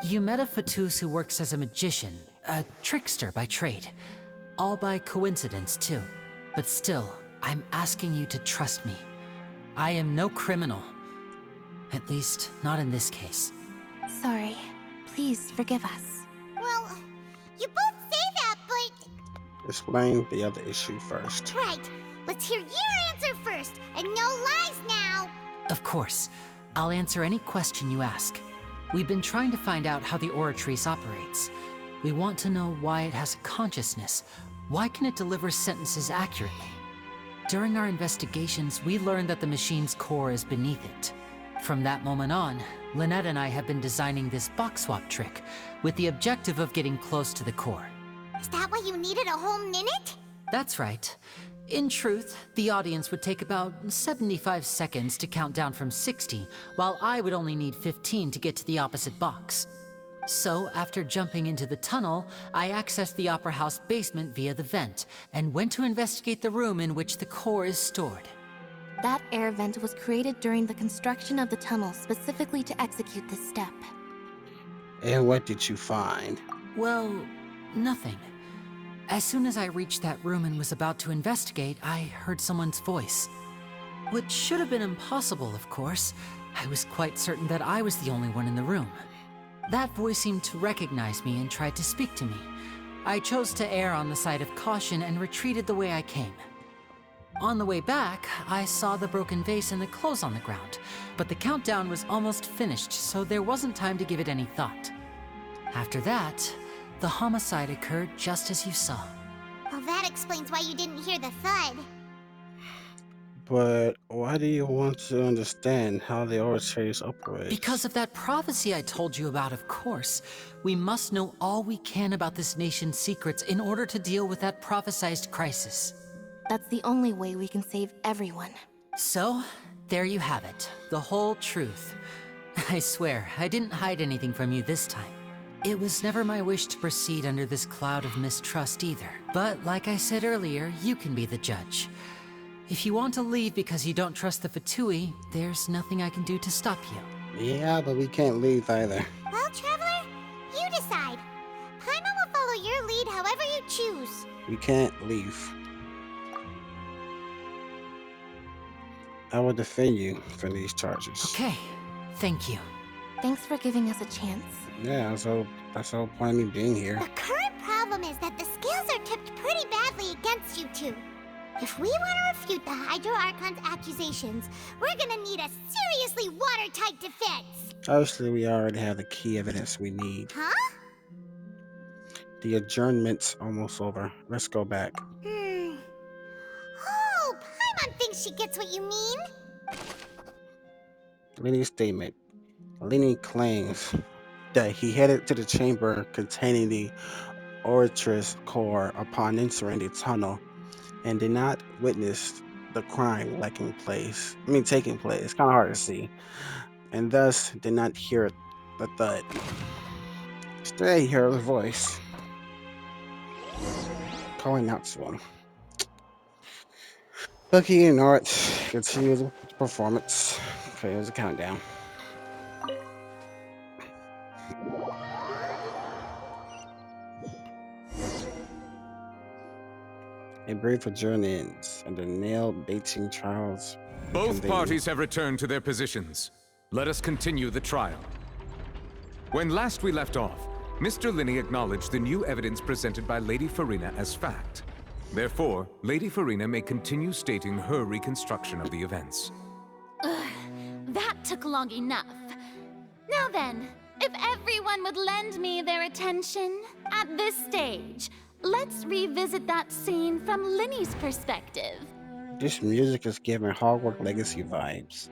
You met a Fatus who works as a magician, a trickster by trade. All by coincidence, too. But still, I'm asking you to trust me. I am no criminal. At least, not in this case. Sorry. Please forgive us. Well, you both say that, but... Explain the other issue first. Right. Let's hear your answer first, and no lies now. Of course. I'll answer any question you ask. We've been trying to find out how the Oratrice operates. We want to know why it has a consciousness. Why can it deliver sentences accurately? During our investigations, we learned that the machine's core is beneath it. From that moment on, Lynette and I have been designing this box swap trick, with the objective of getting close to the core. Is that why you needed a whole minute? That's right. In truth, the audience would take about 75 seconds to count down from 60, while I would only need 15 to get to the opposite box. So, after jumping into the tunnel, I accessed the Opera House basement via the vent, and went to investigate the room in which the core is stored. That air vent was created during the construction of the tunnel specifically to execute this step. And what did you find? Well, nothing. As soon as I reached that room and was about to investigate, I heard someone's voice. Which should have been impossible, of course. I was quite certain that I was the only one in the room. That voice seemed to recognize me and tried to speak to me. I chose to err on the side of caution and retreated the way I came. On the way back, I saw the broken vase and the clothes on the ground, but the countdown was almost finished, so there wasn't time to give it any thought. After that, the homicide occurred just as you saw. Well, that explains why you didn't hear the thud. But why do you want to understand how the Oratrice operates? Because of that prophecy I told you about, of course. We must know all we can about this nation's secrets in order to deal with that prophesized crisis. That's the only way we can save everyone. So, there you have it. The whole truth. I swear, I didn't hide anything from you this time. It was never my wish to proceed under this cloud of mistrust either. But like I said earlier, you can be the judge. If you want to leave because you don't trust the Fatui, there's nothing I can do to stop you. Yeah, but we can't leave either. Well, Traveler, you decide. Paimon will follow your lead however you choose. We can't leave. I will defend you for these charges. Okay, thank you. Thanks for giving us a chance. Yeah, that's the whole point of me being here. The current problem is that the scales are tipped pretty badly against you two. If we want to refute the Hydro Archon's accusations, we're gonna need a seriously watertight defense. Obviously, we already have the key evidence we need. Huh? The adjournment's almost over. Let's go back. Oh, Paimon thinks she gets what you mean. Lenny's statement. Lenny claims that he headed to the chamber containing the Oratrice core upon entering the tunnel and did not witness the crime taking place. It's kind of hard to see. And thus did not hear the thud. Instead, he heard a voice calling out to him. Lucky and Art continued the performance. Okay, here's a countdown. A brief adjourn ends, and the nail-baiting trials. Both parties have returned to their positions. Let us continue the trial. When last we left off, Mr. Linney acknowledged the new evidence presented by Lady Farina as fact. Therefore, Lady Farina may continue stating her reconstruction of the events. That took long enough. Now then, if everyone would lend me their attention at this stage, let's revisit that scene from Linney's perspective. This music is giving Hogwarts Legacy vibes.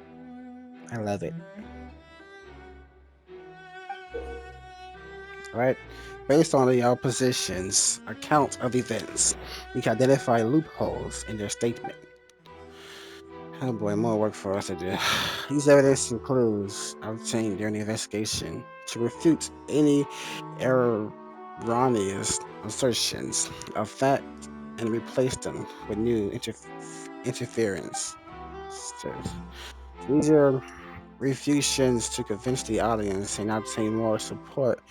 I love it. Alright, based on the opposition's account of events, we can identify loopholes in their statement. Oh boy, more work for us to do. These evidence includes obtained during the investigation to refute any erroneous assertions of fact and replace them with new interference. So, these are refusions to convince the audience and obtain more support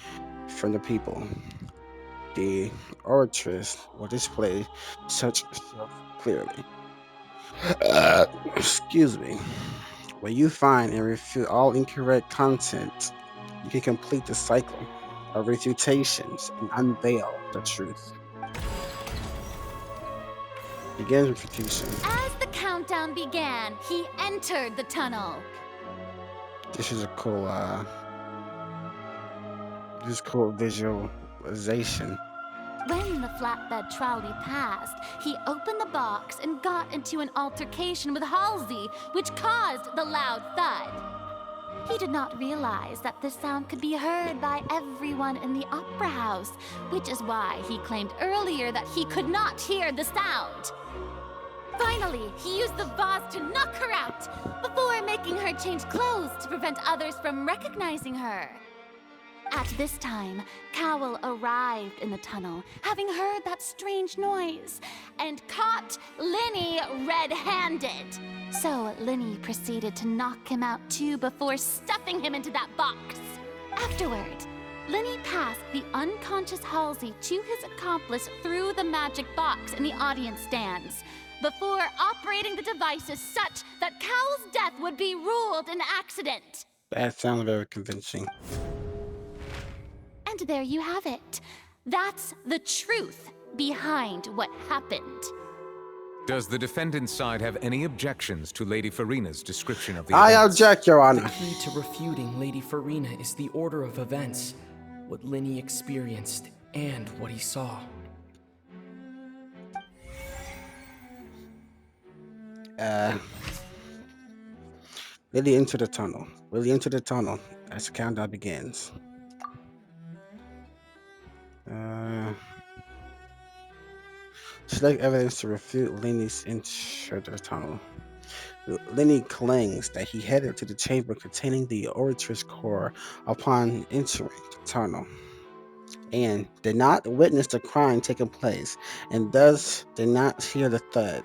from the people. The oratress will display such self clearly. Excuse me. When you find and refute all incorrect content, you can complete the cycle of refutations and unveil the truth. Begins refutation. As the countdown began, he entered the tunnel. This is a cool visualization. When the flatbed trolley passed, he opened the box and got into an altercation with Halsey, which caused the loud thud. He did not realize that this sound could be heard by everyone in the opera house, which is why he claimed earlier that he could not hear the sound. Finally, he used the vase to knock her out, before making her change clothes to prevent others from recognizing her. At this time, Cowell arrived in the tunnel, having heard that strange noise, and caught Linny red-handed. So Linny proceeded to knock him out too before stuffing him into that box. Afterward, Linny passed the unconscious Halsey to his accomplice through the magic box in the audience stands, before operating the devices such that Cowell's death would be ruled an accident. That sounds very convincing. And there you have it. That's the truth behind what happened. Does the defendant's side have any objections to Lady Farina's description of the I events? object, Your The Honor. key to refuting Lady Farina is the order of events, what Linny experienced, and what he saw. Lily into the tunnel. Lily into the tunnel as the countdown begins. Select evidence to refute Lenny's entry to the tunnel. Lenny claims that he headed to the chamber containing the oratress core upon entering the tunnel and did not witness the crime taking place and thus did not hear the thud.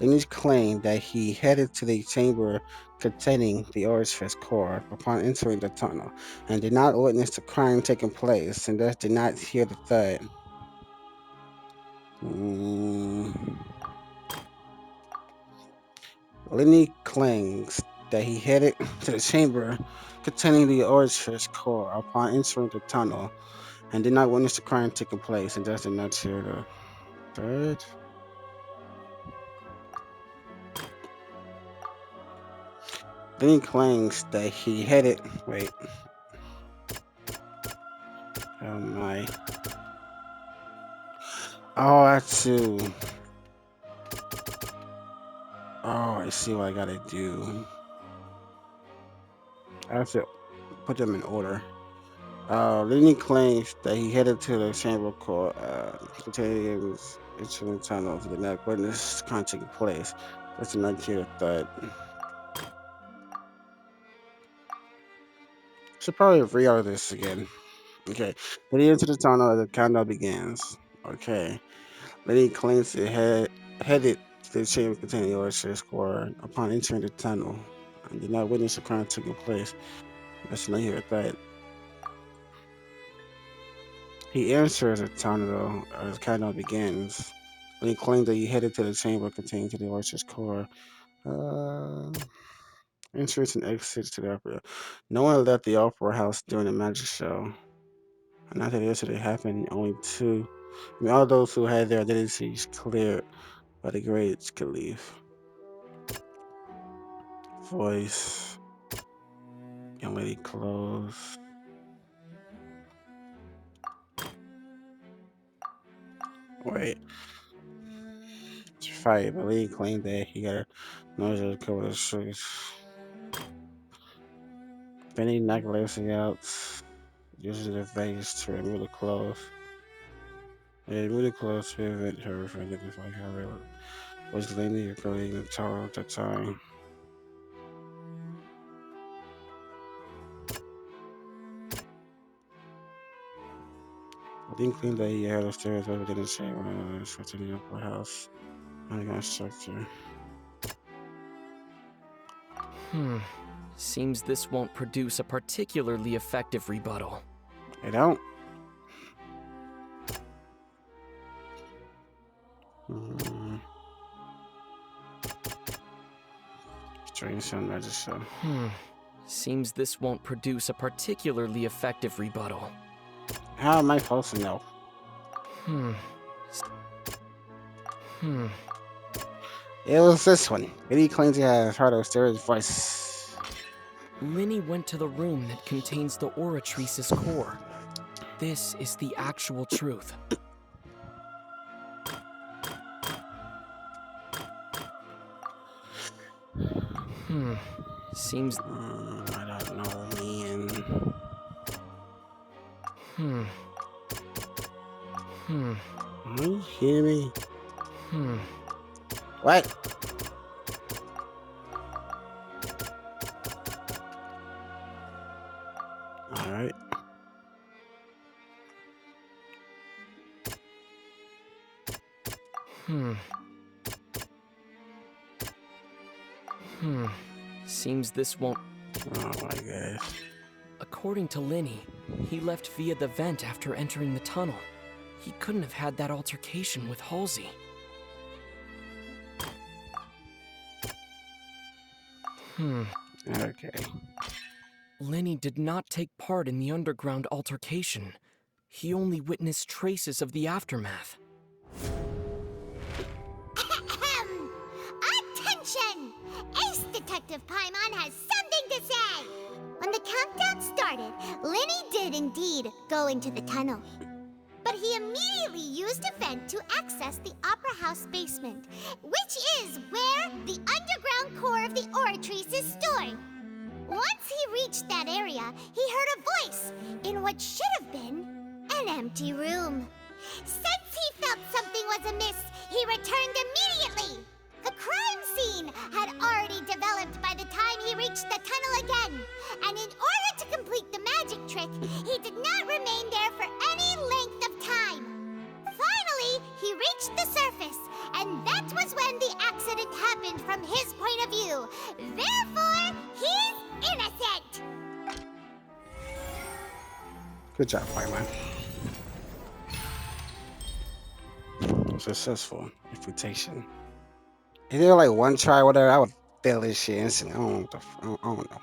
Lenny claimed that he headed to the chamber containing the oratress core upon entering the tunnel and did not witness the crime taking place and thus did not hear the thud. Lenny claims that he headed to the chamber containing the oratress core upon entering the tunnel and did not witness the crime taking place and thus did not hear the thud. Lenny claims that he headed. Wait. Oh my. Oh, that's too. Oh, I see what I gotta do. I have to put them in order. Lenny claims that he headed to the chamber core containing entering the tunnel to the neck witness crime taking place. That's not hear the thud. Should probably read all of this again. Okay. When he entered the tunnel, the countdown begins. Okay. Lenny claims he headed to the chamber containing the OSS core upon entering the tunnel and did not witness the crime taking place. That's not hear that. He enters the tunnel as the countdown begins. Lenny claims that he headed to the chamber containing the OSS core. Entrance and exits to the opera. No one left the opera house during the magic show. And after the incident happened, all those who had their identities cleared by the grades could leave. Voice. Young lady clothes. Wait. To fight, but Lee claimed that he got a noise to cover the streets. Benny knocked Lacey out, using the vase to remove the clothes. They removed the clothes to prevent her from identifying her. Was Lenny recording the tower at the time? Didn't claim that he had upstairs over in the chamber, switching the upper house. Underground structure. Seems this won't produce a particularly effective rebuttal. They don't. Strange Sun Register. Seems this won't produce a particularly effective rebuttal. How am I supposed to know? It was this one. He claims he has heard Asteria's voice. Linny went to the room that contains the Oratrice's core. This is the actual truth. Seems... I don't know, man. Are you hearing me? What? Alright. Seems this won't... Oh my gosh. According to Linny, he left via the vent after entering the tunnel. He couldn't have had that altercation with Halsey. Okay. Linny did not take part in the underground altercation. He only witnessed traces of the aftermath. Attention! Ace Detective Paimon has something to say! When the countdown started, Linny did indeed go into the tunnel. But he immediately used a vent to access the Opera House basement, which is where the underground core of the Oratrice is stored. Once he reached that area, he heard a voice in what should have been an empty room. Since he felt something was amiss, he returned immediately. The crime scene had already developed by the time he reached the tunnel again, and in order to complete the magic trick, he did not remain there for any length of time. Finally, he reached the surface, and that was when the accident happened from his point of view. Therefore, he's innocent! Good job, Paimon. Successful refutation. Is there like one try, whatever? I would fail this shit instantly. I don't know. What the I don't know.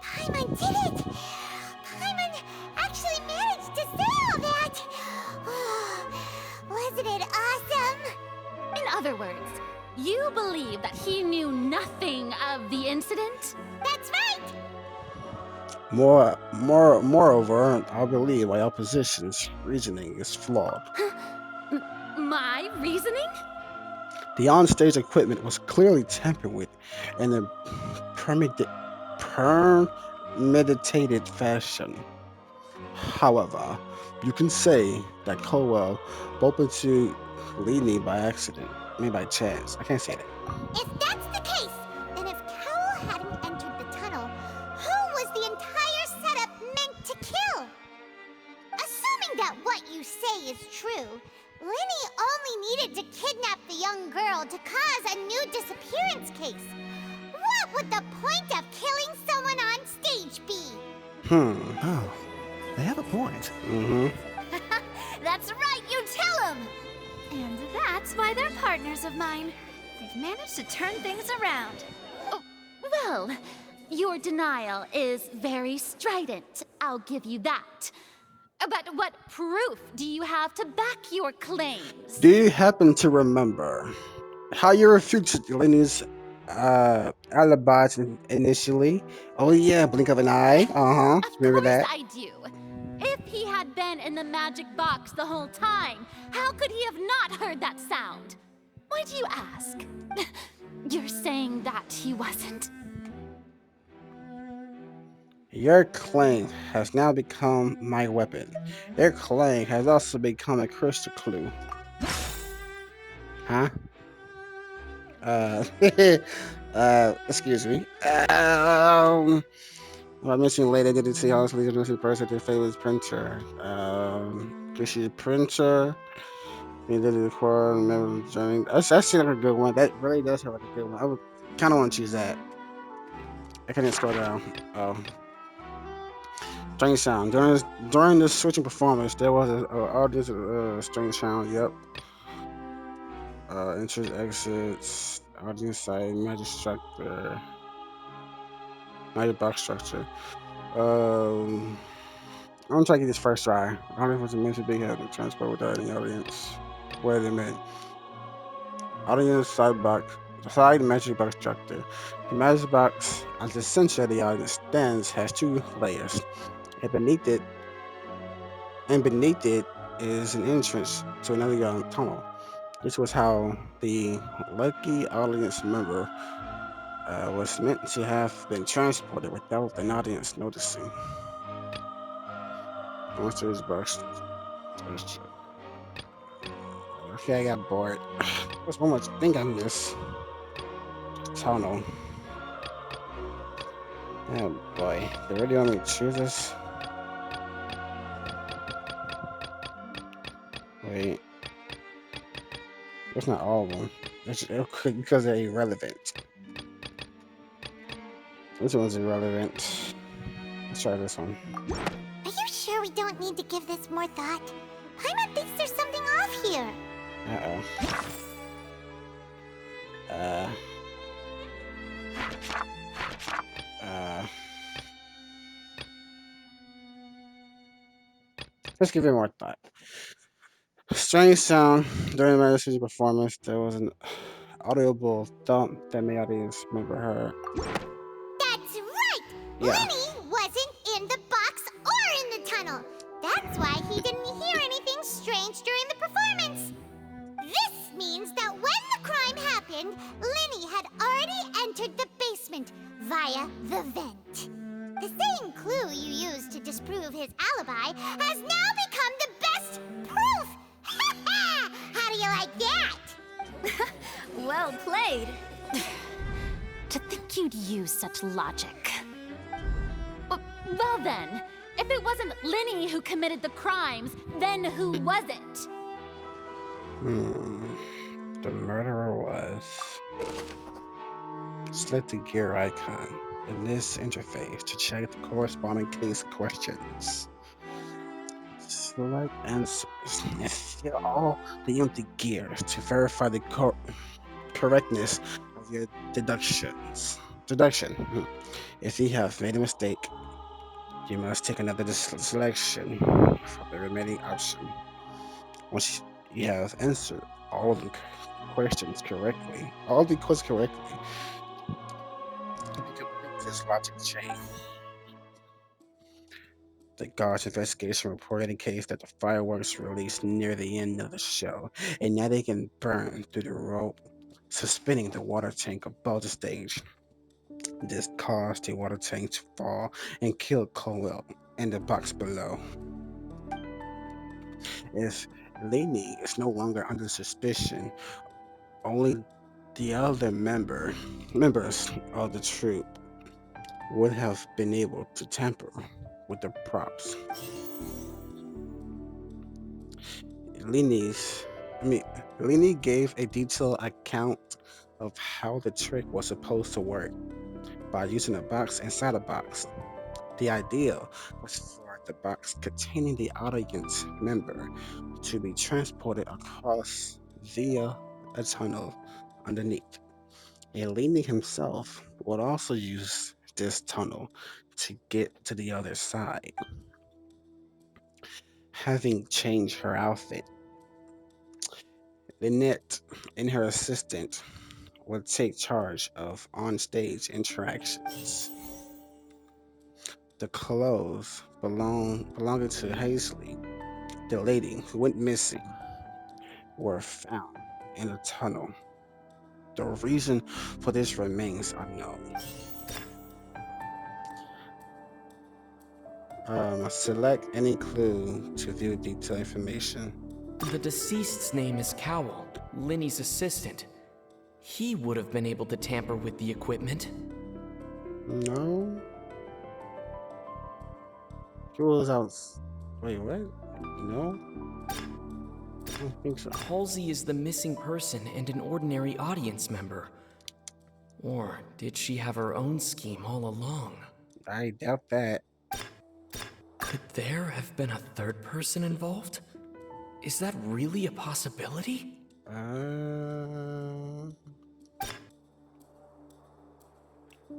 Paimon did it! Paimon actually managed to say all that! Wasn't it awesome? In other words, you believe that he knew nothing of the incident? That's right! Moreover, I believe my opposition's reasoning is flawed. My reasoning? The onstage equipment was clearly tampered with in a premeditated fashion. However, you can say that Cowell bumped into Leany by accident, maybe by chance. I can't say that. If that's the case, then if Cowell hadn't entered the tunnel, who was the entire setup meant to kill? Assuming that what you say is true, Linny only needed to kidnap the young girl to cause a new disappearance case. What would the point of killing someone on stage be? Oh, they have a point. That's right, you tell him! And that's why they're partners of mine. They've managed to turn things around. Oh, well, your denial is very strident, I'll give you that. But what proof do you have to back your claims? Do you happen to remember how you refuted Lenny's alibi initially? Oh yeah, blink of an eye. Of Remember course that? I do. If he had been in the magic box the whole time, how could he have not heard that sound? Why do you ask? You're saying that he wasn't. Your claim has now become my weapon. Your claim has also become a crystal clue. Huh? Excuse me. Well, I mentioned later, did you see how it's leading to the person their favorite printer? Cause she's a printer. You did the core, remember the journey. That's like a good one. That really does have like a good one. I would kind of want to choose that. I couldn't scroll down. Oh, strange sound. During the switching performance, there was a audience strange sound. Yep. Entrance, exits, audience site, magic box structure. Um, I'm gonna try to get this first try. I don't know if it's meant to be had to transport without any audience. Wait a minute. Audience side box, side magic box structure. The magic box, at the center of the audience stands, has two layers, and beneath it is an entrance to another young tunnel. This was how the lucky audience member was meant to have been transported without an audience noticing. Monsters box. Okay, I got bored. There's one more thing I missed. Tunnel. Oh boy, they really want me to choose this? Wait, that's not all of them. Because they're irrelevant. This one's irrelevant. Let's try this one. Are you sure we don't need to give this more thought? Paimon thinks there's something off here. Uh-oh. Let's give it more thought. Strange sound during the Medicine's performance. There was an audible thump that made audience member heard. That's right! Yeah. Lenny wasn't in the box or in the tunnel. That's why he didn't hear anything strange during the performance. This means that when the crime happened, Lenny had already entered the basement via the vent. The same clue you used to disprove his alibi has now become the best proof! How do you like that? Well played. To think you'd use such logic. Well then, if it wasn't Linny who committed the crimes, then who was it? The murderer was. Select the gear icon in this interface to check the corresponding case questions. Select answers and fill all the empty gears to verify the correctness of your deduction. If you have made a mistake, you must take another selection from the remaining option. Once you have answered all the questions correctly, you can complete this logic chain. The guard's investigation report indicates that the fireworks were released near the end of the show, and now they can burn through the rope suspending the water tank above the stage. This caused the water tank to fall and kill Colwell in the box below. If Lainey is no longer under suspicion, only the other members of the troupe would have been able to tamper with the props. Lainey gave a detailed account of how the trick was supposed to work by using a box inside a box. The idea was for the box containing the audience member to be transported across via a tunnel underneath. Eleni himself would also use this tunnel to get to the other side. Having changed her outfit, Lynette and her assistant would take charge of on-stage interactions. The clothes belonging to Hazley, the lady who went missing, were found in a tunnel. The reason for this remains unknown. Select any clue to view detailed information. The deceased's name is Cowell, Linny's assistant. He would have been able to tamper with the equipment. No. He was out. Wait, what? No? I don't think so. Halsey is the missing person and an ordinary audience member. Or did she have her own scheme all along? I doubt that. Could there have been a third person involved? Is that really a possibility?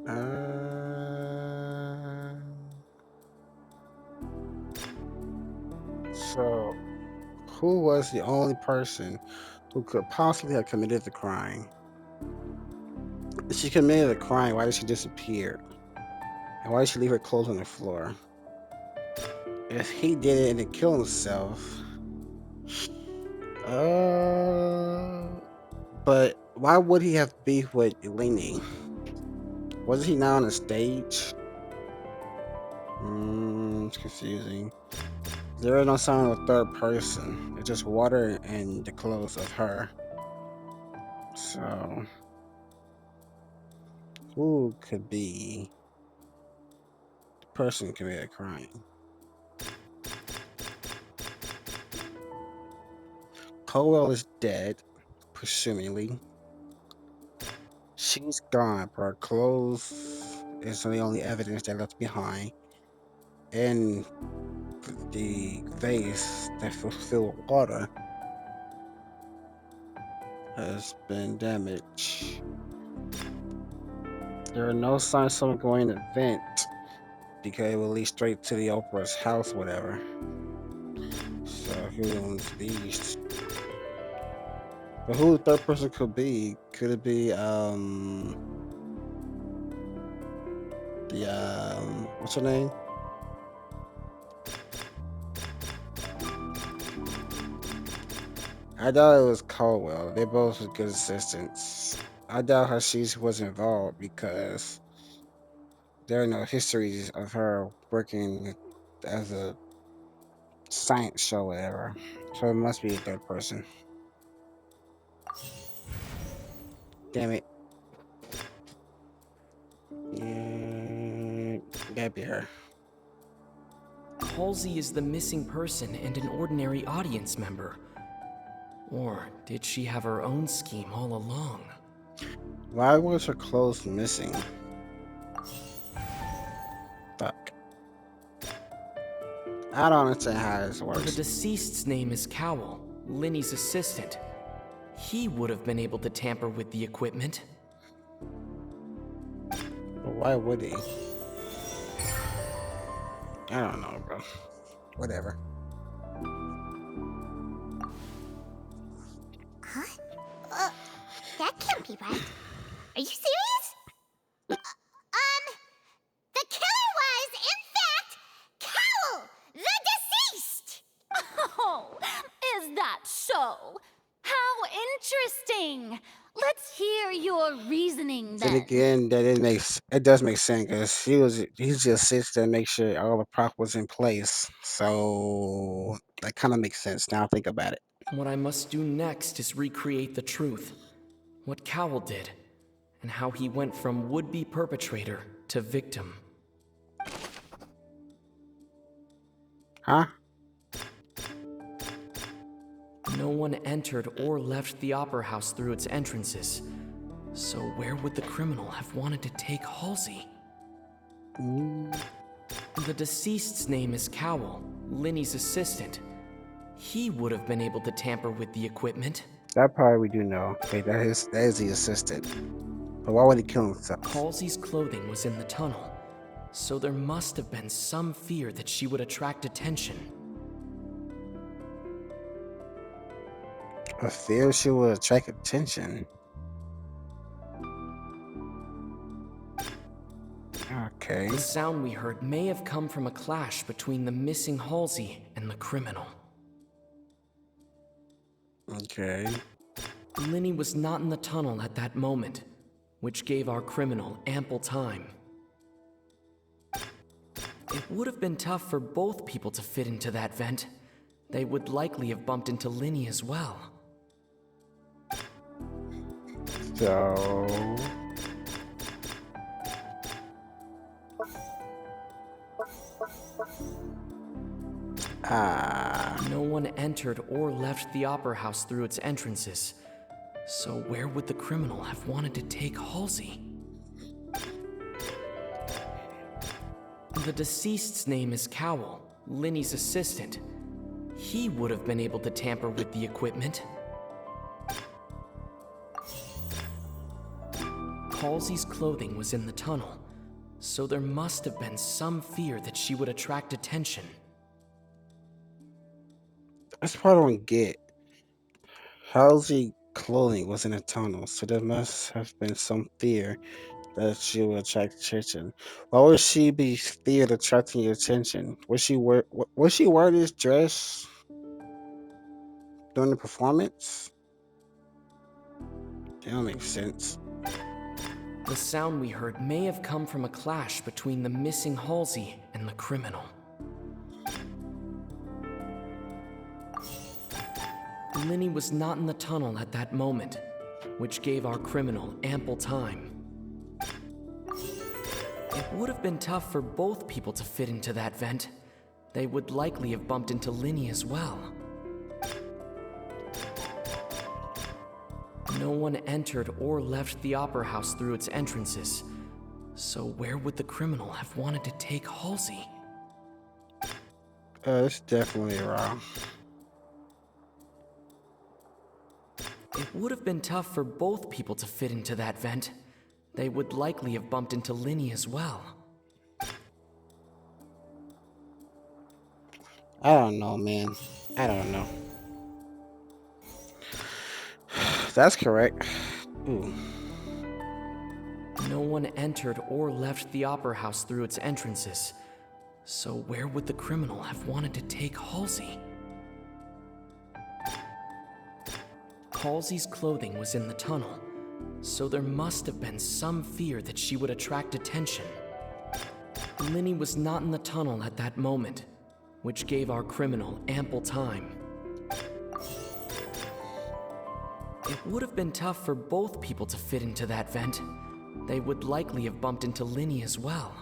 Uh, so, who was the only person who could possibly have committed the crime? If she committed a crime, why did she disappear? And why did she leave her clothes on the floor? If he did it and then killed himself, but why would he have beef with Eleni? Wasn't he not on the stage? It's confusing. There is no sign of a third person. It's just water and the clothes of her. So, who could be the person who committed a crime? Colwell is dead, presumably. She's gone, but her clothes is the only evidence they left behind. And the vase that was filled with water has been damaged. There are no signs of someone going to vent because it will lead straight to the Oprah's house, whatever. So who owns these? But who the third person could be? Could it be what's her name? I doubt it was Caldwell. They both were good assistants. I doubt how she was involved because there are no histories of her working as a science show, whatever. So it must be a third person. Damn it. Gotta be her. Halsey is the missing person and an ordinary audience member. Or did she have her own scheme all along? Why was her clothes missing? Fuck. I don't understand how this The works. deceased's name is Cowell, Linny's assistant. He would have been able to tamper with the equipment. But why would he? I don't know, bro. Whatever. Huh? That can't be right. Are you serious? The killer was, in fact, Cowell, the deceased! Oh, is that so? How interesting! Let's hear your reasoning Then then. again, it does make sense because he's just sits there and make sure all the prop was in place. So that kind of makes sense now I think about it. What I must do next is recreate the truth. What Cowell did, and how he went from would-be perpetrator to victim. Huh? No one entered or left the Opera House through its entrances. So where would the criminal have wanted to take Halsey? The deceased's name is Cowell, Linny's assistant. He would have been able to tamper with the equipment. That part we do know. Okay, that is the assistant. But why would he kill himself? Halsey's clothing was in the tunnel, so there must have been some fear that she would attract attention. A fear she would attract attention. Okay. The sound we heard may have come from a clash between the missing Halsey and the criminal. Okay. Linny was not in the tunnel at that moment, which gave our criminal ample time. It would have been tough for both people to fit into that vent. They would likely have bumped into Linny as well. So No one entered or left the Opera House through its entrances. So where would the criminal have wanted to take Halsey? The deceased's name is Cowell, Linny's assistant. He would have been able to tamper with the equipment. Halsey's clothing was in the tunnel, so there must have been some fear that she would attract attention. That's part I don't get. Halsey clothing was in a tunnel, so there must have been some fear that she would attract attention. Why would she be feared attracting your attention? Was she wear this dress during the performance? That don't make sense. The sound we heard may have come from a clash between the missing Halsey and the criminal. Linny was not in the tunnel at that moment, which gave our criminal ample time. It would have been tough for both people to fit into that vent. They would likely have bumped into Linny as well. No one entered or left the Opera House through its entrances. So where would the criminal have wanted to take Halsey? It's definitely wrong. It would have been tough for both people to fit into that vent. They would likely have bumped into Linny as well. I don't know, man. I don't know. That's correct. Ooh. No one entered or left the Opera House through its entrances. So where would the criminal have wanted to take Halsey? Halsey's clothing was in the tunnel, so there must have been some fear that she would attract attention. Linny was not in the tunnel at that moment, which gave our criminal ample time. It would have been tough for both people to fit into that vent. They would likely have bumped into Linny as well.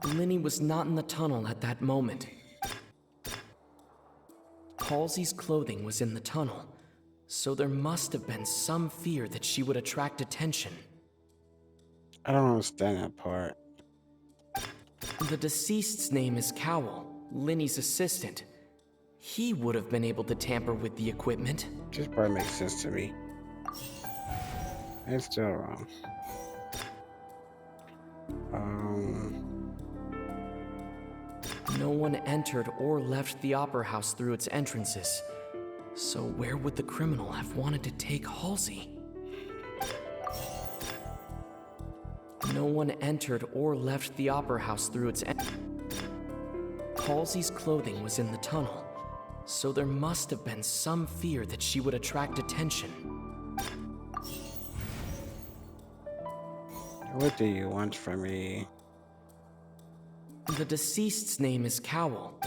Linny was not in the tunnel at that moment. Halsey's clothing was in the tunnel, so there must have been some fear that she would attract attention. I don't understand that part. The deceased's name is Cowell, Linny's assistant. He would have been able to tamper with the equipment. This part makes sense to me. It's still wrong. No one entered or left the Opera House through its entrances. So where would the criminal have wanted to take Halsey? No one entered or left the Opera House through its Halsey's clothing was in the tunnel, so there must have been some fear that she would attract attention. What do you want from me? The deceased's name is Cowell.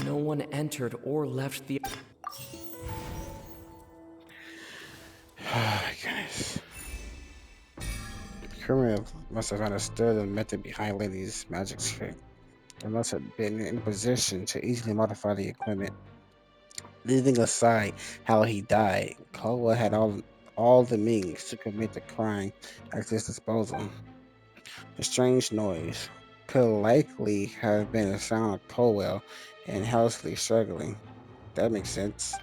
No one entered or left the... Oh my goodness. The criminal must have understood the method behind Linny's magic trick. They must have been in position to easily modify the equipment. Leaving aside how he died, Caldwell had all the means to commit the crime at his disposal. The strange noise could likely have been the sound of Caldwell and Halsey struggling. That makes sense.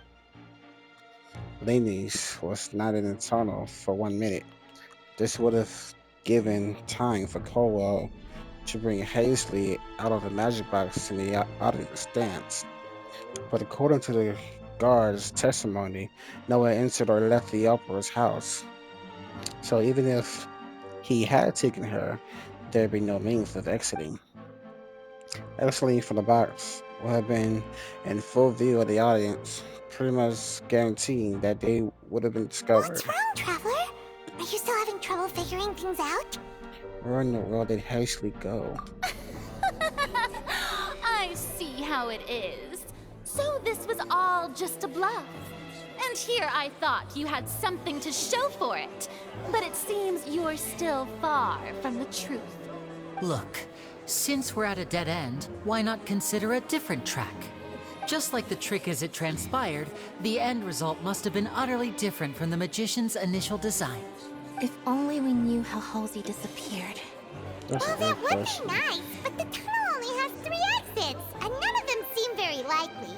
Linny's was not in the tunnel for 1 minute. This would have given time for Caldwell to bring Halsey out of the magic box in the audience stance. But according to the guard's testimony, no one entered or left the opera's house. So even if he had taken her, there'd be no means of exiting. Exiting from the box would have been in full view of the audience, pretty much guaranteeing that they would have been discovered. What's wrong, Traveler? Are you still having trouble figuring things out? Where in the world did Halsey go? I see how it is. So this was all just a bluff. And here I thought you had something to show for it. But it seems you're still far from the truth. Look, since we're at a dead end, why not consider a different track? Just like the trick as it transpired, the end result must have been utterly different from the magician's initial design. If only we knew how Halsey disappeared. That's Well, a that good would be question. nice, but the tunnel only has 3 exits, and none of them seem very likely.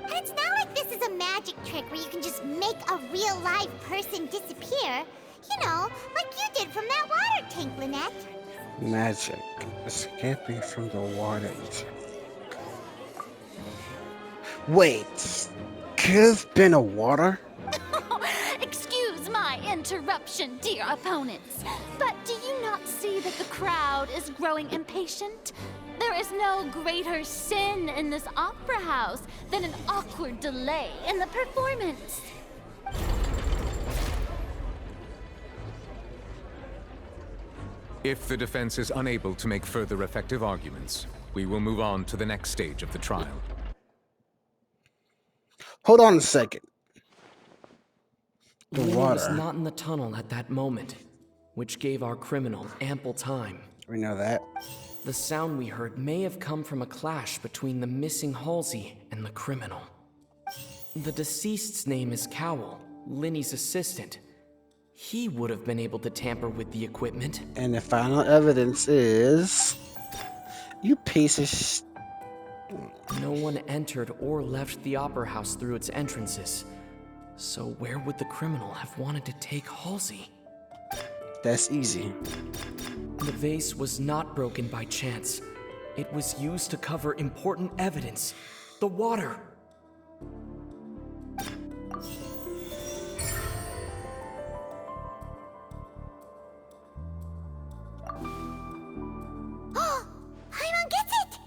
And it's not like this is a magic trick where you can just make a real live person disappear. You know, like you did from that water tank, Lynette. Magic. Escaping from the water. Wait. Could have been a water? Excuse my interruption, dear opponents. But do you not see that the crowd is growing impatient? There is no greater sin in this opera house than an awkward delay in the performance. If the defense is unable to make further effective arguments, we will move on to the next stage of the trial. Hold on a second. The Lenny was water. not in the tunnel at that moment, which gave our criminal ample time. We know that. The sound we heard may have come from a clash between the missing Halsey and the criminal. The deceased's name is Cowell, Lenny's assistant. He would have been able to tamper with the equipment. And the final evidence is... You piece of sh... No one entered or left the opera house through its entrances. So where would the criminal have wanted to take Halsey? That's easy. The vase was not broken by chance. It was used to cover important evidence. The water. Paimon gets it!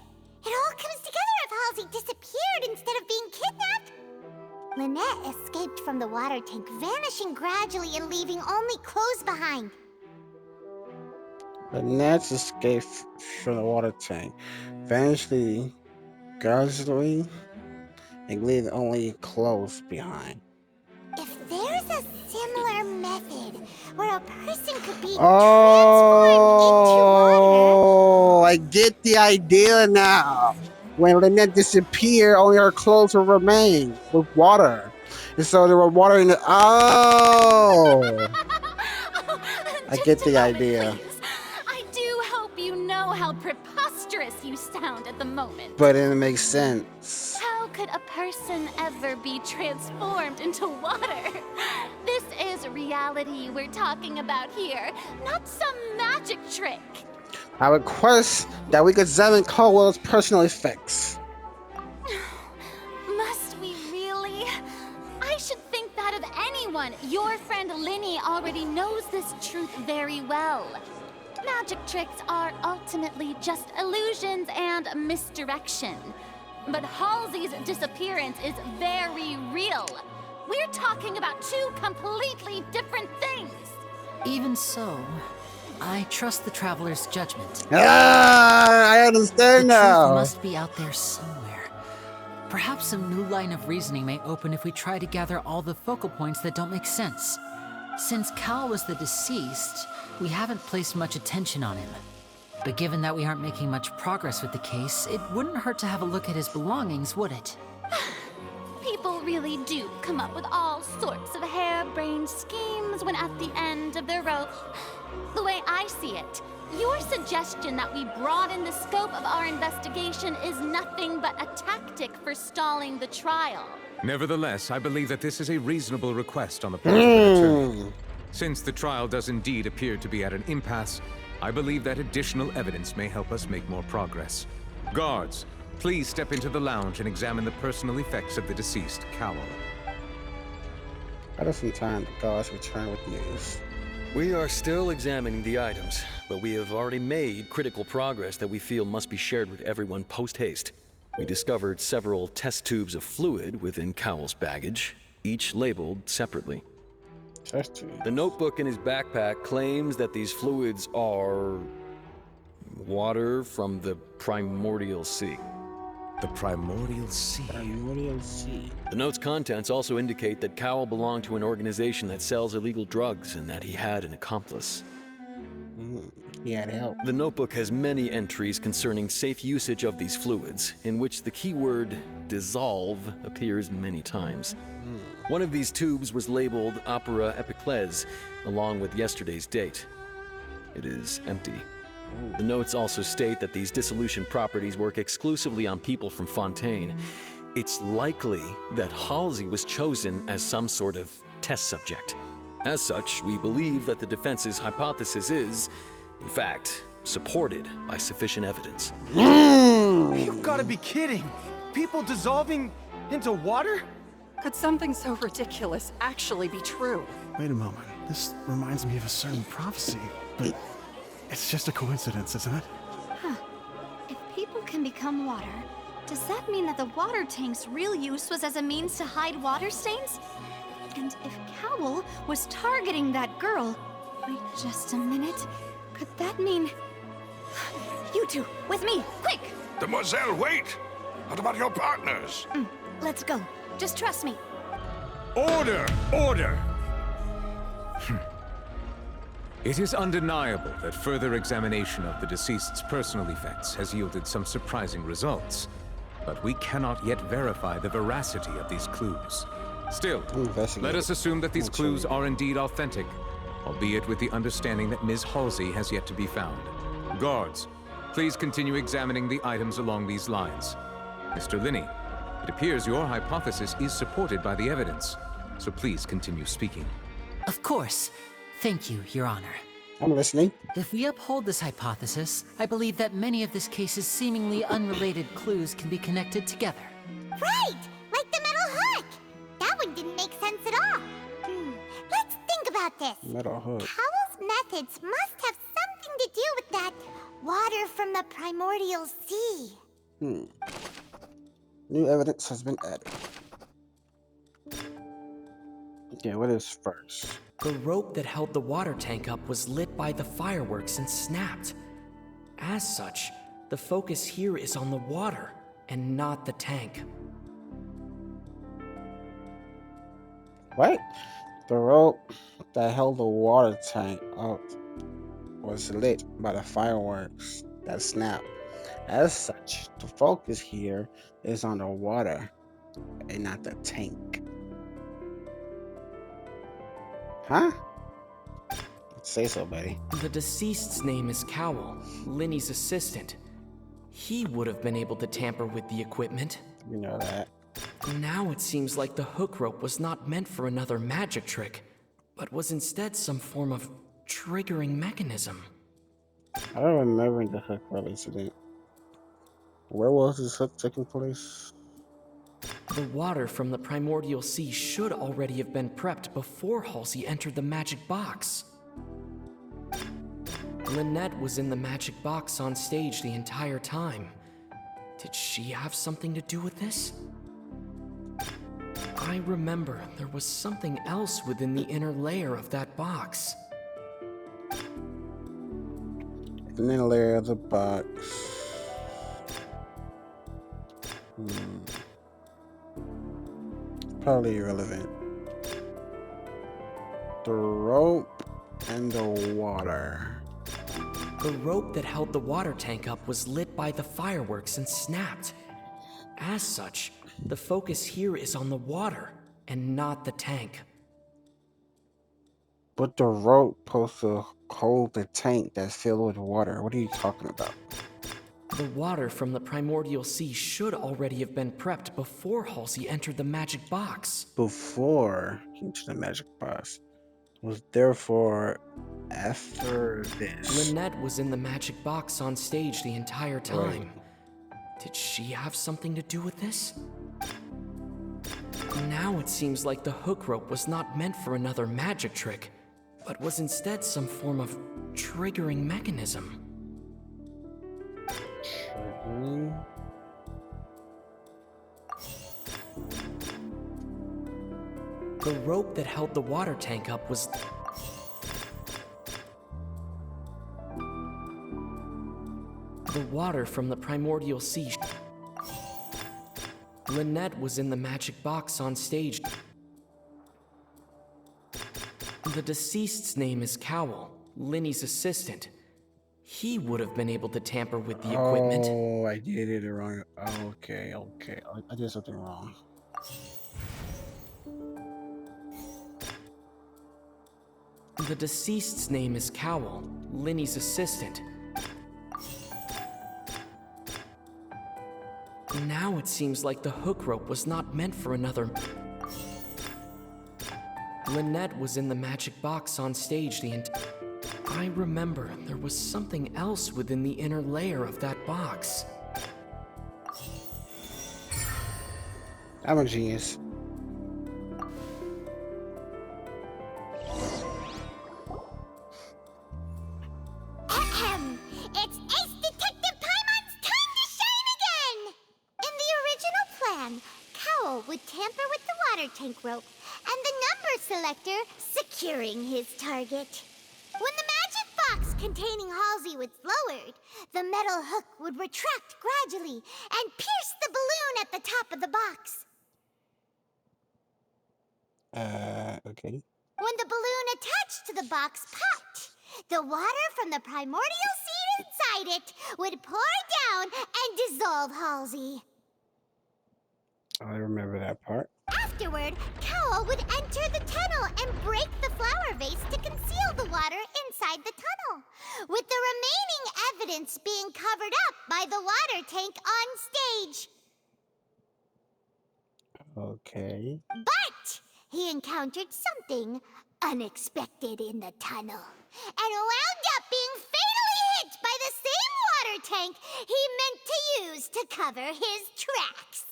It all comes together if Halsey disappeared instead of being kidnapped. Lynette escaped from the water tank, vanishing gradually and leaving only clothes behind. The Nats escaped from the water tank, vanishing gradually, and leaving only clothes behind. If there's a similar method where a person could be Oh, I get the idea now. When Lynette disappeared, only her clothes will remain with water. And so there were water in the... Oh! I get the idea. Please. I do hope you know how preposterous you sound at the moment. But it makes sense. How could a person ever be transformed into water? This is reality we're talking about here, not some magic trick. I request that we examine Caldwell's personal effects. Must we really? I should think that of anyone. Your friend Linny already knows this truth very well. Magic tricks are ultimately just illusions and misdirection. But Halsey's disappearance is very real. We're talking about 2 completely different things. Even so, I trust the traveler's judgment. Ah, I The understand truth now. must be out there somewhere. Perhaps some new line of reasoning may open if we try to gather all the focal points that don't make sense. Since Cal was the deceased, we haven't placed much attention on him. But given that we aren't making much progress with the case, it wouldn't hurt to have a look at his belongings, would it? People really do come up with all sorts of harebrained schemes when at the end of their rope. The way I see it, your suggestion that we broaden the scope of our investigation is nothing but a tactic for stalling the trial. Nevertheless, I believe that this is a reasonable request on the part of the attorney. Since the trial does indeed appear to be at an impasse, I believe that additional evidence may help us make more progress. Guards, please step into the lounge and examine the personal effects of the deceased Cowell. At some time, the guards return with news. We are still examining the items, but we have already made critical progress that we feel must be shared with everyone post-haste. We discovered several test tubes of fluid within Cowell's baggage, each labeled separately. Test tube. The notebook in his backpack claims that these fluids are water from the primordial sea. The Primordial Sea. Primordial Sea. The note's contents also indicate that Cowell belonged to an organization that sells illegal drugs and that he had an accomplice. He had help. The notebook has many entries concerning safe usage of these fluids, in which the keyword dissolve appears many times. One of these tubes was labeled Opera Epiclese, along with yesterday's date. It is empty. The notes also state that these dissolution properties work exclusively on people from Fontaine. It's likely that Halsey was chosen as some sort of test subject. As such, we believe that the defense's hypothesis is, in fact, supported by sufficient evidence. You've got to be kidding! People dissolving into water? Could something so ridiculous actually be true? Wait a moment. This reminds me of a certain prophecy, but it's just a coincidence, isn't it? Huh. If people can become water, does that mean that the water tank's real use was as a means to hide water stains? And if Cowell was targeting that girl... Wait just a minute. Could that mean... You two, with me, quick! Demoiselle, wait! What about your partners? Let's go. Just trust me. Order! Order! It is undeniable that further examination of the deceased's personal effects has yielded some surprising results, but we cannot yet verify the veracity of these clues. Still, let us assume that these clues are indeed authentic, albeit with the understanding that Ms. Halsey has yet to be found. Guards, please continue examining the items along these lines. Mr. Linney, it appears your hypothesis is supported by the evidence, so please continue speaking. Of course. Thank you, Your Honor. I'm listening. If we uphold this hypothesis, I believe that many of this case's seemingly unrelated clues can be connected together. Right! Like the metal hook! That one didn't make sense at all. Let's think about this. Metal hook. Cowell's methods must have something to do with that water from the primordial sea. New evidence has been added. Okay, what is first? The rope that held the water tank up was lit by the fireworks and snapped. As such, the focus here is on the water and not the tank. What? The rope that held the water tank up was lit by the fireworks that snapped. As such, the focus here is on the water and not the tank. Huh? Say so, buddy. The deceased's name is Cowell, Linney's assistant. He would have been able to tamper with the equipment. You know that. Now it seems like the hook rope was not meant for another magic trick, but was instead some form of triggering mechanism. I don't remember the hook rope incident. Where was this hook taking place? The water from the primordial sea should already have been prepped before Halsey entered the magic box. Lynette was in the magic box on stage the entire time. Did she have something to do with this? I remember there was something else within the inner layer of that box. The inner layer of the box. Probably irrelevant. The rope and the water. The rope that held the water tank up was lit by the fireworks and snapped. As such, the focus here is on the water and not the tank. But the rope supposed to hold the tank that's filled with water. What are you talking about? The water from the primordial sea should already have been prepped before Halsey entered the magic box. Before he entered the magic box. Was therefore after this. Lynette was in the magic box on stage the entire time. Did she have something to do with this? Now it seems like the hook rope was not meant for another magic trick, but was instead some form of triggering mechanism. The rope that held the water tank up was... The water from the primordial sea... Lynette was in the magic box on stage. The deceased's name is Cowell, Linny's assistant. He would have been able to tamper with the equipment. Oh, I did it wrong. Okay. I did something wrong. The deceased's name is Cowell, Linny's assistant. Now it seems like the hook rope was not meant for another. Lynette was in the magic box on stage I remember there was something else within the inner layer of that box. I'm a genius. Ahem. It's Ace Detective Paimon's time to shine again! In the original plan, Cowell would tamper with the water tank rope and the number selector securing his target. When the magic box containing Halsey was lowered, the metal hook would retract gradually and pierce the balloon at the top of the box. Okay. When the balloon attached to the box popped, the water from the primordial seed inside it would pour down and dissolve Halsey. I remember that part. Afterward, Cowell would enter the tunnel and break the flower vase to conceal the water inside the tunnel, with the remaining evidence being covered up by the water tank on stage. Okay. But he encountered something unexpected in the tunnel and wound up being fatally hit by the same water tank he meant to use to cover his tracks.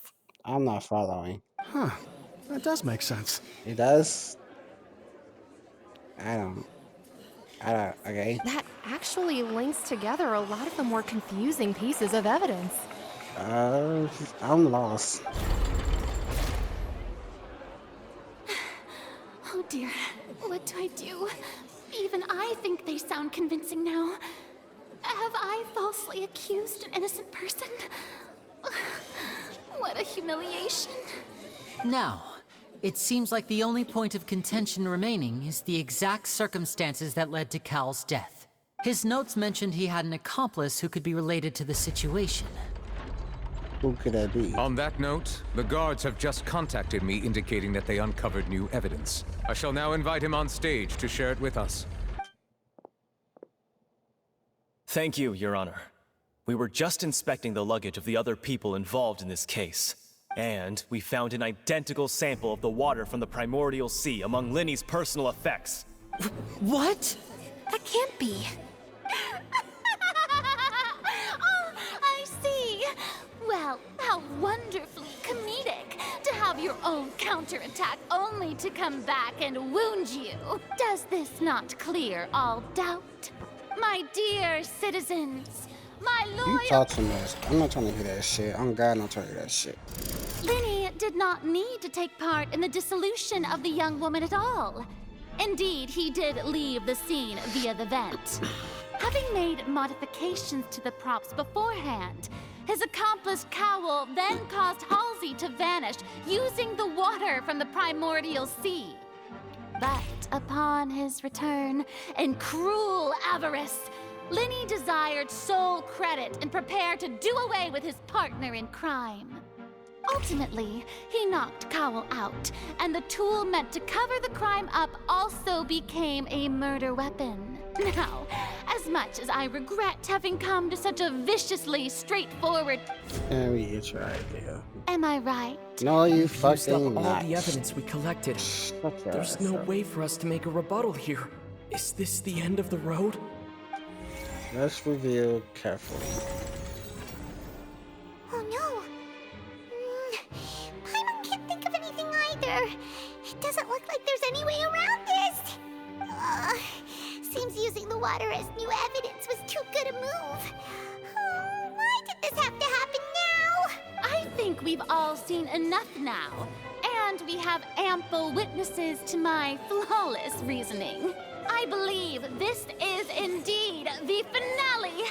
I'm not following. Huh. That does make sense. It does? I don't. Okay. That actually links together a lot of the more confusing pieces of evidence. I'm lost. Oh dear, what do I do? Even I think they sound convincing now. Have I falsely accused an innocent person? What a humiliation. Now, it seems like the only point of contention remaining is the exact circumstances that led to Cal's death. His notes mentioned he had an accomplice who could be related to the situation. Who could that be? On that note, the guards have just contacted me indicating that they uncovered new evidence. I shall now invite him on stage to share it with us. Thank you, Your Honor. We were just inspecting the luggage of the other people involved in this case. And we found an identical sample of the water from the primordial sea among Linny's personal effects. What? That can't be. Oh, I see. Well, how wonderfully comedic to have your own counterattack only to come back and wound you. Does this not clear all doubt? My dear citizens, my loyal... You talk too much. I'm not trying to hear that shit. I'm God not trying to hear that shit. Linny did not need to take part in the dissolution of the young woman at all. Indeed, he did leave the scene via the vent. Having made modifications to the props beforehand, his accomplice Cowell then caused Halsey to vanish using the water from the primordial sea. But upon his return, in cruel avarice, Linny desired sole credit and prepared to do away with his partner in crime. Ultimately, he knocked Cowell out, and the tool meant to cover the crime up also became a murder weapon. Now, as much as I regret having come to such a viciously straightforward... Let me get your idea. Am I right? No, you Used up fucking all not. the evidence we collected. There's no way for us to make a rebuttal here. Is this the end of the road? Let's review carefully. Oh no. Paimon can't think of anything either. It doesn't look like there's any way around this. Seems using the water as new evidence was too good a move. Why did this have to happen now? I think we've all seen enough now, and we have ample witnesses to my flawless reasoning. I believe this is indeed the finale.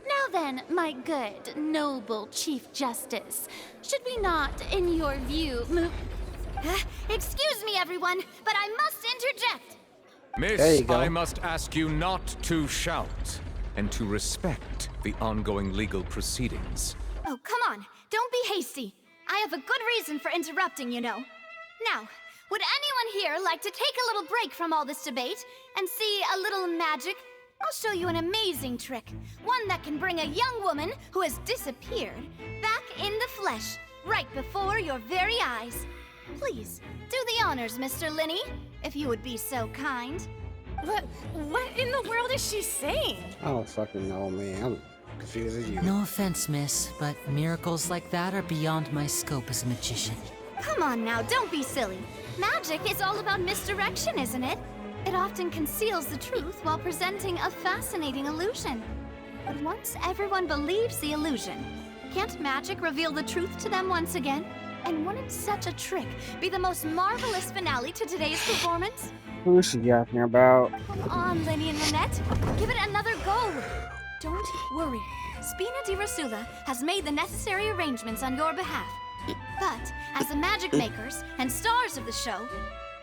Now then, my good, noble Chief Justice, should we not, in your view, Excuse me, everyone, but I must interject. Miss, I must ask you not to shout and to respect the ongoing legal proceedings. Oh, come on. Don't be hasty. I have a good reason for interrupting, you know. Now, would anyone here like to take a little break from all this debate and see a little magic? I'll show you an amazing trick. One that can bring a young woman who has disappeared back in the flesh, right before your very eyes. Please, do the honors, Mr. Linney, if you would be so kind. What in the world is she saying? I don't fucking know, man. I'm confused as you. No offense, miss, but miracles like that are beyond my scope as a magician. Come on now, don't be silly. Magic is all about misdirection, isn't it? It often conceals the truth while presenting a fascinating illusion. But once everyone believes the illusion, can't magic reveal the truth to them once again? And wouldn't such a trick be the most marvelous finale to today's performance? Who is she yapping about? Come on, Lenny and Lynette. Give it another go. Don't worry. Spina di Rosula has made the necessary arrangements on your behalf. But as the magic makers and stars of the show,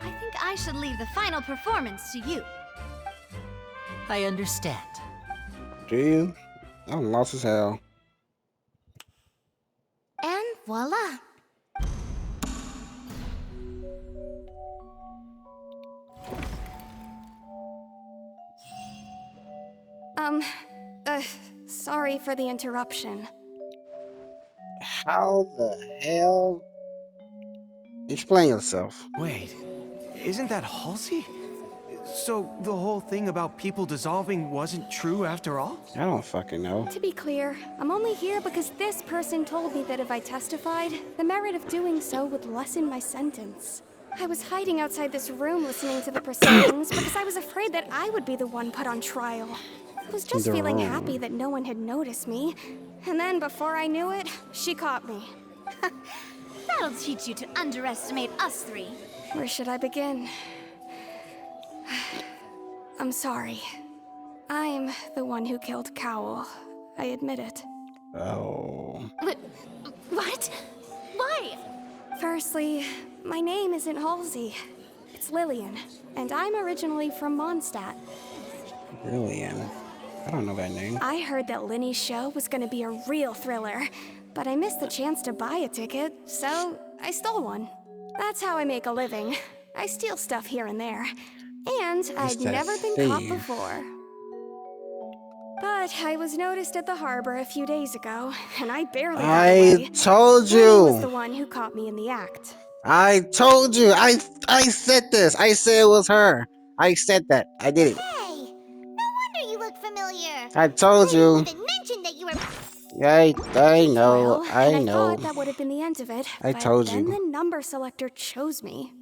I think I should leave the final performance to you. I understand. Do you? I'm lost as hell. And voila. Sorry for the interruption. How the hell? Explain yourself. Wait, isn't that Halsey? So the whole thing about people dissolving wasn't true after all? I don't fucking know. To be clear, I'm only here because this person told me that if I testified, the merit of doing so would lessen my sentence. I was hiding outside this room listening to the proceedings because I was afraid that I would be the one put on trial. I was just feeling happy that no one had noticed me. And then before I knew it, she caught me. That'll teach you to underestimate us three. Where should I begin? I'm sorry. I'm the one who killed Cowl. I admit it. Oh. What? Why? Firstly, my name isn't Halsey. It's Lillian, and I'm originally from Mondstadt. Lillian? I don't know that name. I heard that Linny's show was gonna be a real thriller, but I missed the chance to buy a ticket, so I stole one. That's how I make a living. I steal stuff here and there. And I'd never been caught before. But I was noticed at the harbor a few days ago, and I barely got away. Told you! Linny was the one who caught me in the act. I told you! I said this! I said it was her! I said that. I did it. Hey! No wonder you look familiar! I told you! I didn't even mention that you were... I know, Well, I and know. I thought that would have been the end of it. I but told then you. the number selector chose me.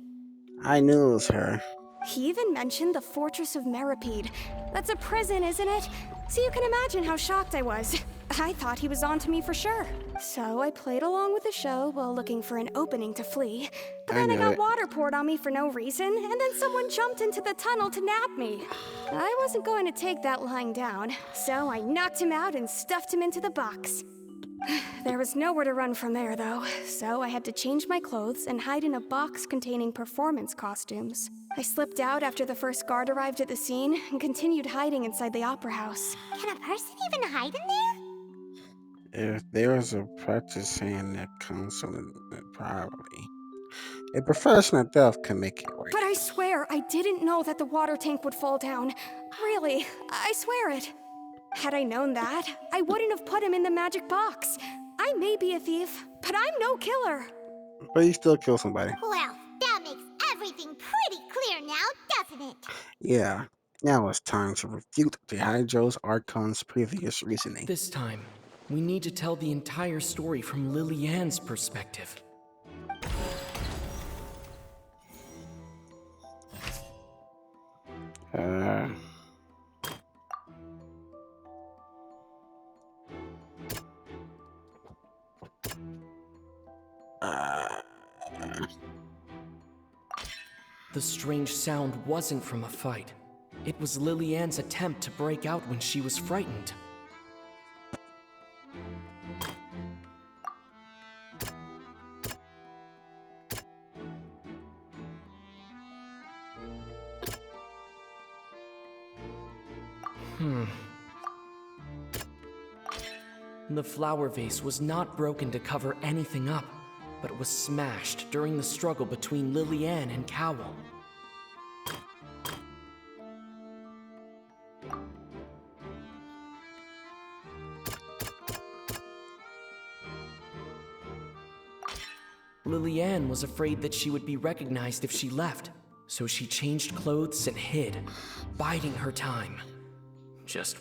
I knew it was her. He even mentioned the Fortress of Meripede. That's a prison, isn't it? So you can imagine how shocked I was. I thought he was onto me for sure. So I played along with the show while looking for an opening to flee. But then I got water poured on me for no reason, and then someone jumped into the tunnel to nab me. I wasn't going to take that lying down, so I knocked him out and stuffed him into the box. There was nowhere to run from there, though, so I had to change my clothes and hide in a box containing performance costumes. I slipped out after the first guard arrived at the scene and continued hiding inside the opera house. Can a person even hide in there? If there's a practice hand that comes from it, probably. A professional theft can make it work. But I swear, I didn't know that the water tank would fall down. Really, I swear it. Had I known that, I wouldn't have put him in the magic box. I may be a thief, but I'm no killer. But you still kill somebody. Well, that makes everything pretty clear now, doesn't it? Yeah. Now it's time to refute the Hydros Archon's previous reasoning. This time, we need to tell the entire story from Lily-Ann's perspective. The strange sound wasn't from a fight. It was Lily-Ann's attempt to break out when she was frightened. The flower vase was not broken to cover anything up, but was smashed during the struggle between Lillian and Cowell. Lillian was afraid that she would be recognized if she left, so she changed clothes and hid, biding her time. Just...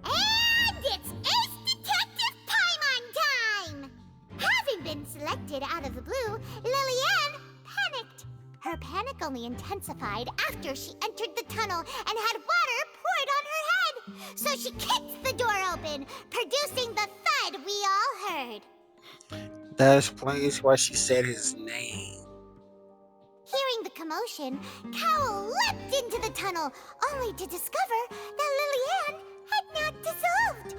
And it's Ace Detective Paimon time! Having been selected out of the blue, Lillian panicked. Her panic only intensified after she entered the tunnel and had water poured on her head. So she kicked the door open, producing the thud we all heard. That explains why she said his name. Hearing the commotion, Cowell leapt into the tunnel, only to discover that Lillian had not dissolved.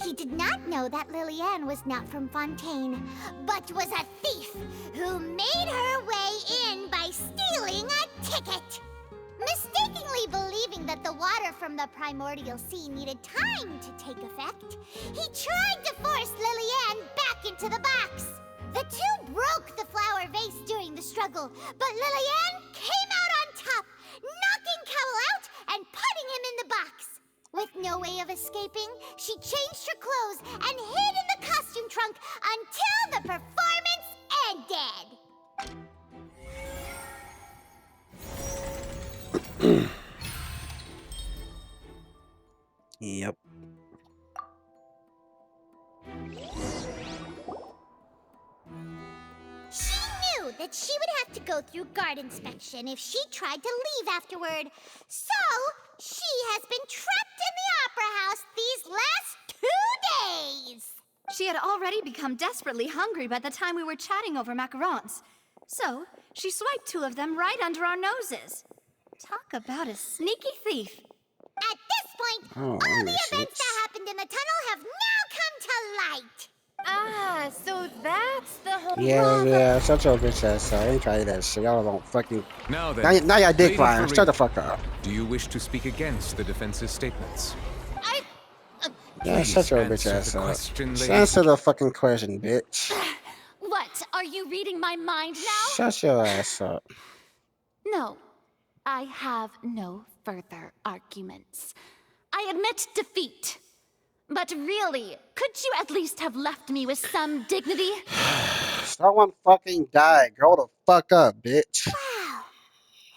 He did not know that Lillian was not from Fontaine, but was a thief who made her way in by stealing a ticket. Mistakenly believing that the water from the primordial sea needed time to take effect, he tried to force Lillian back into the box. The two broke the flower vase during the struggle, but Lillian came out on top, knocking Cowell out and putting him in the box. With no way of escaping, she changed her clothes and hid in the costume trunk until the performance ended. Yep. She knew that she would have to go through guard inspection if she tried to leave afterward. So, she has been trapped in the Opera House these last 2 days. She had already become desperately hungry by the time we were chatting over macarons. So, she swiped 2 of them right under our noses. Talk about a sneaky thief. At this point, all the events that happened in the tunnel have now come to light. Ah, so that's the whole Yeah, shut your bitch ass up. I ain't trying that shit. Y'all don't fucking... Now then, now y'all dick Lady fire. Farina, Shut the fuck up. Do you wish to speak against the defense's statements? Yeah, shut your bitch ass up. Just answer the fucking question, bitch. What? Are you reading my mind now? Shut your ass up. No, I have no further arguments. I admit defeat. But really, could you at least have left me with some dignity? Someone fucking died. Grow the fuck up, bitch. Wow,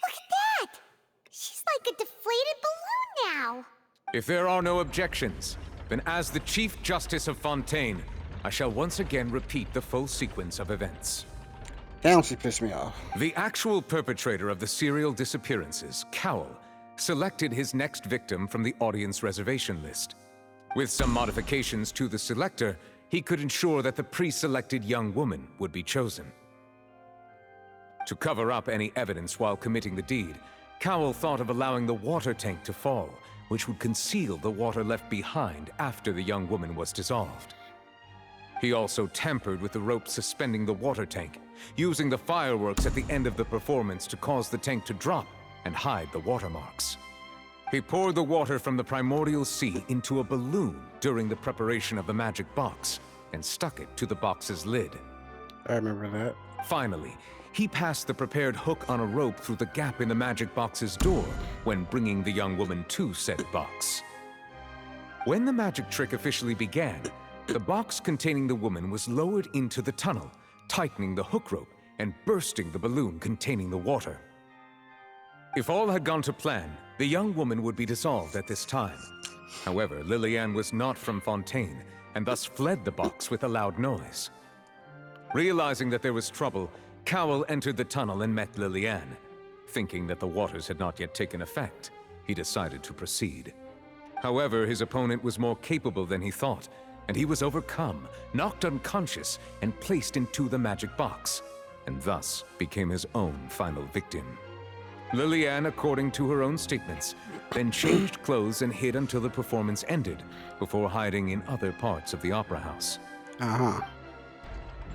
look at that. She's like a deflated balloon now. If there are no objections, then as the Chief Justice of Fontaine, I shall once again repeat the full sequence of events. Damn, she pissed me off. The actual perpetrator of the serial disappearances, Cowell, selected his next victim from the audience reservation list. With some modifications to the selector, he could ensure that the pre-selected young woman would be chosen. To cover up any evidence while committing the deed, Cowell thought of allowing the water tank to fall, which would conceal the water left behind after the young woman was dissolved. He also tampered with the rope suspending the water tank, using the fireworks at the end of the performance to cause the tank to drop and hide the watermarks. He poured the water from the primordial sea into a balloon during the preparation of the magic box and stuck it to the box's lid. I remember that. Finally, he passed the prepared hook on a rope through the gap in the magic box's door when bringing the young woman to said box. When the magic trick officially began, the box containing the woman was lowered into the tunnel, tightening the hook rope and bursting the balloon containing the water. If all had gone to plan, the young woman would be dissolved at this time. However, Lillian was not from Fontaine, and thus fled the box with a loud noise. Realizing that there was trouble, Cowell entered the tunnel and met Lillian. Thinking that the waters had not yet taken effect, he decided to proceed. However, his opponent was more capable than he thought, and he was overcome, knocked unconscious, and placed into the magic box, and thus became his own final victim. Lillian, according to her own statements, then changed clothes and hid until the performance ended, before hiding in other parts of the opera house.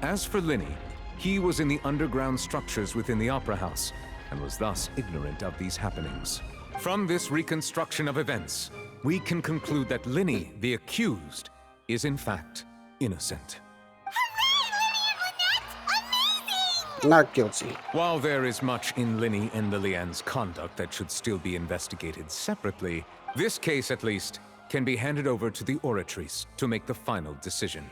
As for Linny, he was in the underground structures within the opera house, and was thus ignorant of these happenings. From this reconstruction of events, we can conclude that Linny, the accused, is in fact innocent. Not guilty. While there is much in Linny and Lilianne's conduct that should still be investigated separately, this case, at least, can be handed over to the Oratrice to make the final decision.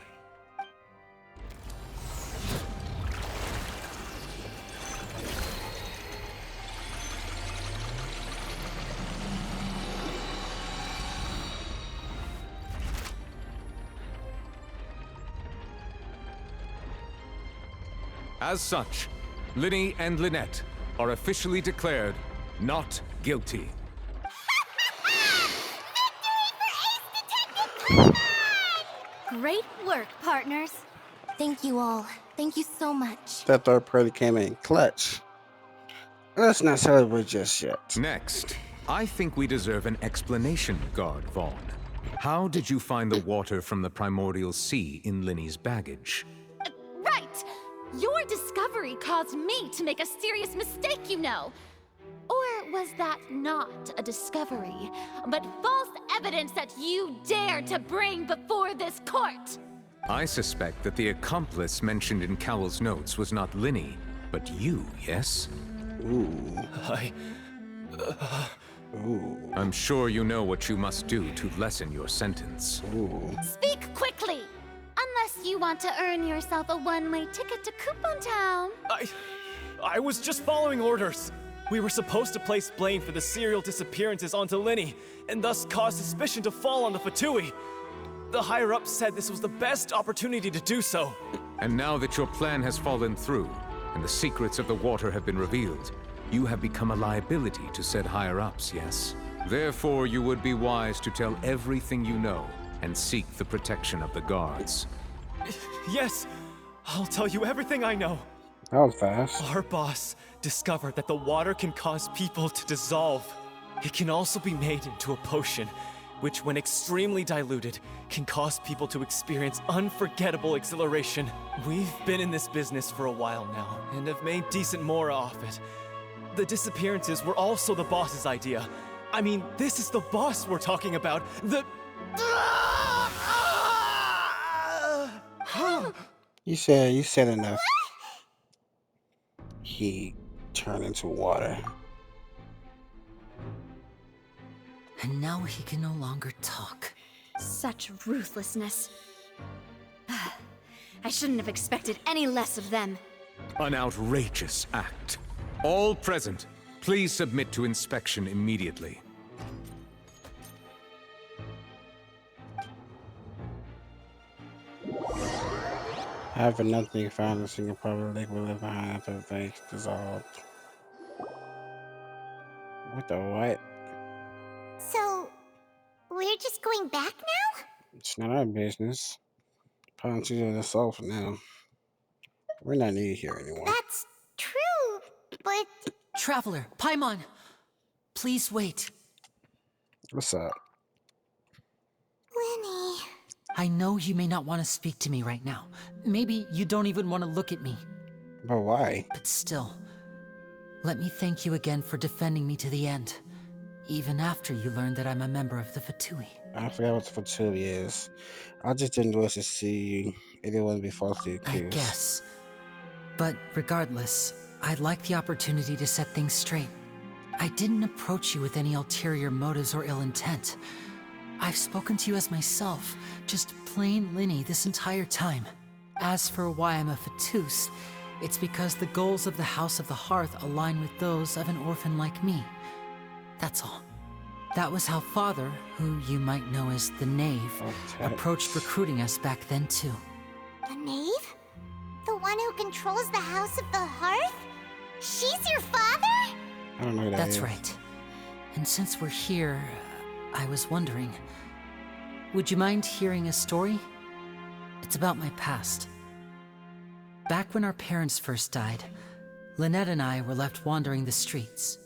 As such, Linny and Lynette are officially declared not guilty. Great work, partners. Thank you all. Thank you so much. That third party came in clutch. Let's not celebrate just yet. Next, I think we deserve an explanation, Guard Vaughn. How did you find the water from the primordial sea in Linny's baggage? Right! Your discovery caused me to make a serious mistake, you know. Or was that not a discovery, but false evidence that you dared to bring before this court? I suspect that the accomplice mentioned in Cowell's notes was not Linny, but you, yes? Ooh. Ooh. I'm sure you know what you must do to lessen your sentence. Ooh. Speak quickly! Unless you want to earn yourself a one-way ticket to Coupon Town. I was just following orders. We were supposed to place blame for the serial disappearances onto Linny, and thus cause suspicion to fall on the Fatui. The higher-ups said this was the best opportunity to do so. And now that your plan has fallen through, and the secrets of the water have been revealed, you have become a liability to said higher-ups, yes? Therefore, you would be wise to tell everything you know, and seek the protection of the guards. Yes, I'll tell you everything I know. That was fast. Our boss discovered that the water can cause people to dissolve. It can also be made into a potion, which when extremely diluted, can cause people to experience unforgettable exhilaration. We've been in this business for a while now, and have made decent more off it. The disappearances were also the boss's idea. I mean, this is the boss we're talking about. You said enough. He turned into water. And now he can no longer talk. Such ruthlessness. I shouldn't have expected any less of them. An outrageous act. All present, please submit to inspection immediately. However, nothing found in single public lake will live behind after the thing dissolved. What the what? So, we're just going back now? It's not our business. Probably to the soul for now. We're not needed here anymore. That's true, but... Traveler, Paimon! Please wait. What's up? Linny... I know you may not want to speak to me right now. Maybe you don't even want to look at me. But why? But still, let me thank you again for defending me to the end. Even after you learned that I'm a member of the Fatui. I forgot what the Fatui is. I just didn't wish to see anyone be falsely accused. I guess. But regardless, I'd like the opportunity to set things straight. I didn't approach you with any ulterior motives or ill intent. I've spoken to you as myself, just plain Linny this entire time. As for why I'm a Fatus, it's because the goals of the House of the Hearth align with those of an orphan like me. That's all. That was how Father, who you might know as the Knave, approached recruiting us back then too. The Knave? The one who controls the House of the Hearth? She's your father? I don't know who that That's is. right. And since we're here, I was wondering, would you mind hearing a story? It's about my past. Back when our parents first died, Lynette and I were left wandering the streets.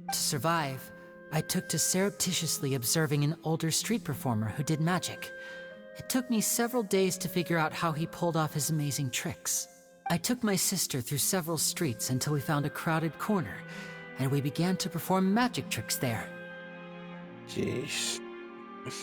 To survive, I took to surreptitiously observing an older street performer who did magic. It took me several days to figure out how he pulled off his amazing tricks. I took my sister through several streets until we found a crowded corner, and we began to perform magic tricks there. Jeez.